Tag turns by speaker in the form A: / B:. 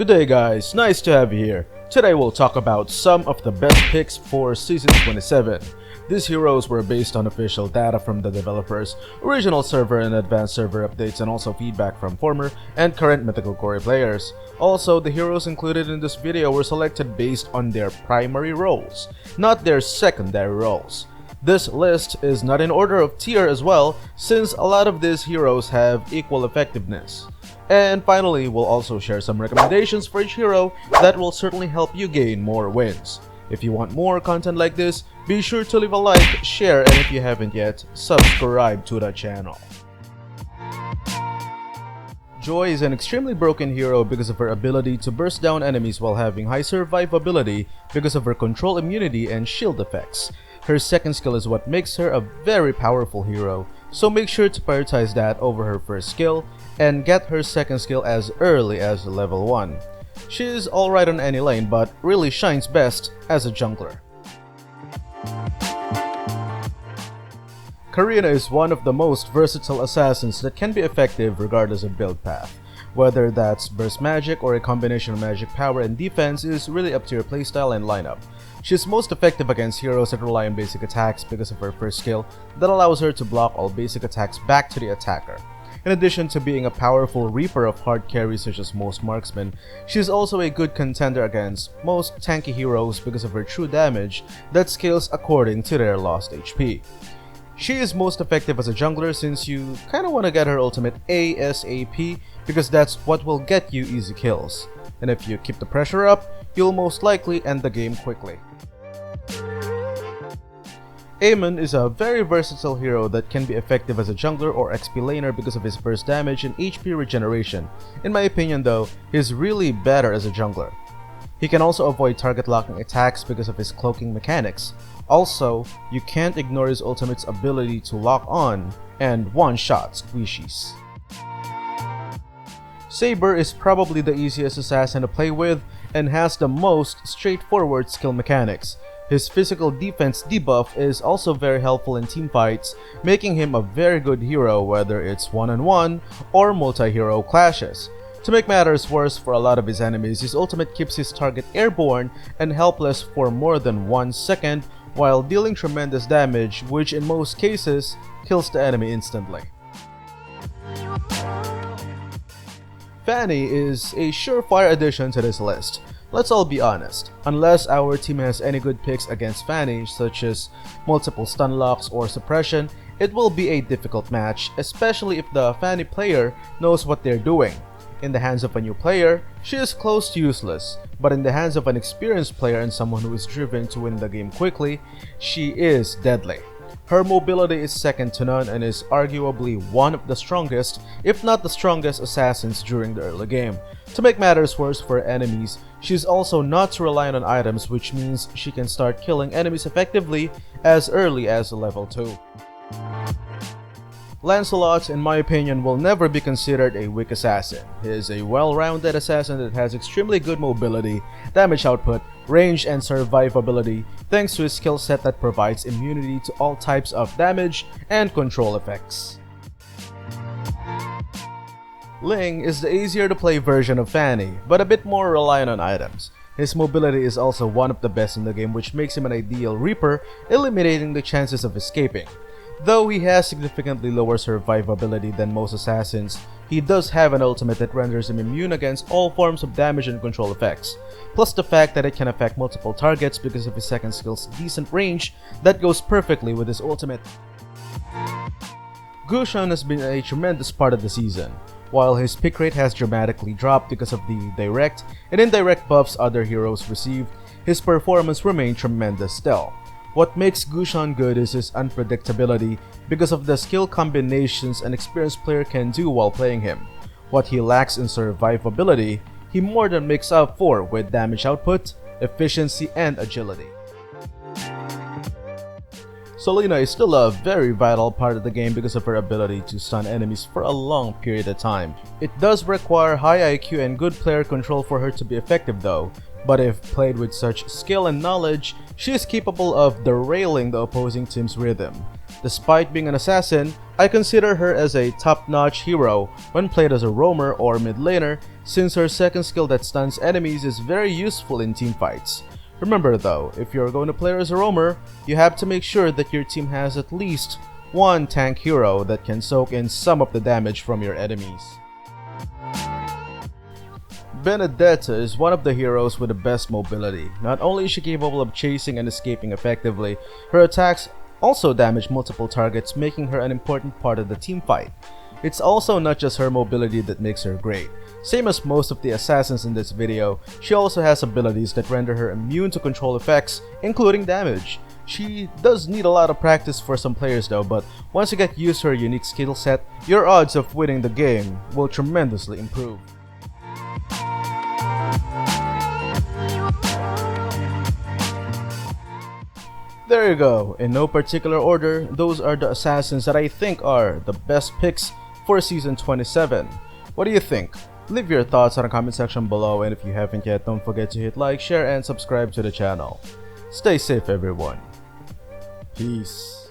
A: Good day guys, nice to have you here. Today we'll talk about some of the best picks for Season 27. These heroes were based on official data from the developers, original server and advanced server updates, and also feedback from former and current Mythical Core players. Also, the heroes included in this video were selected based on their primary roles, not their secondary roles. This list is not in order of tier as well, since a lot of these heroes have equal effectiveness. And finally, we'll also share some recommendations for each hero that will certainly help you gain more wins. If you want more content like this, be sure to leave a like, share, and if you haven't yet, subscribe to the channel. Joy is an extremely broken hero because of her ability to burst down enemies while having high survivability because of her control immunity and shield effects. Her second skill is what makes her a very powerful hero, so make sure to prioritize that over her first skill and get her second skill as early as level 1. She is alright on any lane but really shines best as a jungler. Karina is one of the most versatile assassins that can be effective regardless of build path. Whether that's burst magic or a combination of magic power and defense is really up to your playstyle and lineup. She is most effective against heroes that rely on basic attacks because of her first skill that allows her to block all basic attacks back to the attacker. In addition to being a powerful reaper of hard carries such as most marksmen, she is also a good contender against most tanky heroes because of her true damage that scales according to their lost HP. She is most effective as a jungler since you kinda wanna get her ultimate ASAP because that's what will get you easy kills. And if you keep the pressure up, you'll most likely end the game quickly. Aemon is a very versatile hero that can be effective as a jungler or XP laner because of his burst damage and HP regeneration. In my opinion though, he's really better as a jungler. He can also avoid target locking attacks because of his cloaking mechanics. Also, you can't ignore his ultimate's ability to lock on and one-shot squishies. Saber is probably the easiest assassin to play with and has the most straightforward skill mechanics. His physical defense debuff is also very helpful in teamfights, making him a very good hero whether it's one-on-one or multi-hero clashes. To make matters worse for a lot of his enemies, his ultimate keeps his target airborne and helpless for more than 1 second while dealing tremendous damage, which in most cases kills the enemy instantly. Fanny is a surefire addition to this list. Let's all be honest, unless our team has any good picks against Fanny such as multiple stun locks or suppression, it will be a difficult match, especially if the Fanny player knows what they're doing. In the hands of a new player, she is close to useless, but in the hands of an experienced player and someone who is driven to win the game quickly, she is deadly. Her mobility is second to none and is arguably one of the strongest, if not the strongest assassins during the early game. To make matters worse for enemies, she is also not reliant on items, which means she can start killing enemies effectively as early as level 2. Lancelot, in my opinion, will never be considered a weak assassin. He is a well-rounded assassin that has extremely good mobility, damage output, range, and survivability thanks to his skill set that provides immunity to all types of damage and control effects. Ling is the easier to play version of Fanny, but a bit more reliant on items. His mobility is also one of the best in the game, which makes him an ideal reaper, eliminating the chances of escaping. Though he has significantly lower survivability than most assassins, he does have an ultimate that renders him immune against all forms of damage and control effects, plus the fact that it can affect multiple targets because of his second skill's decent range that goes perfectly with his ultimate. Gusion has been a tremendous part of the season. While his pick rate has dramatically dropped because of the direct and indirect buffs other heroes received, his performance remained tremendous still. What makes Gusion good is his unpredictability because of the skill combinations an experienced player can do while playing him. What he lacks in survivability, he more than makes up for with damage output, efficiency, and agility. Selena is still a very vital part of the game because of her ability to stun enemies for a long period of time. It does require high IQ and good player control for her to be effective though, but if played with such skill and knowledge, she is capable of derailing the opposing team's rhythm. Despite being an assassin, I consider her as a top-notch hero when played as a roamer or mid laner, since her second skill that stuns enemies is very useful in team fights. Remember though, if you're going to play her as a roamer, you have to make sure that your team has at least one tank hero that can soak in some of the damage from your enemies. Benedetta is one of the heroes with the best mobility. Not only is she capable of chasing and escaping effectively, her attacks also damage multiple targets, making her an important part of the team fight. It's also not just her mobility that makes her great. Same as most of the assassins in this video, she also has abilities that render her immune to control effects, including damage. She does need a lot of practice for some players though, but once you get used to her unique skill set, your odds of winning the game will tremendously improve. There you go, in no particular order, those are the assassins that I think are the best picks for Season 27. What do you think? Leave your thoughts in the comment section below, and if you haven't yet, don't forget to hit like, share, and subscribe to the channel. Stay safe everyone. Peace.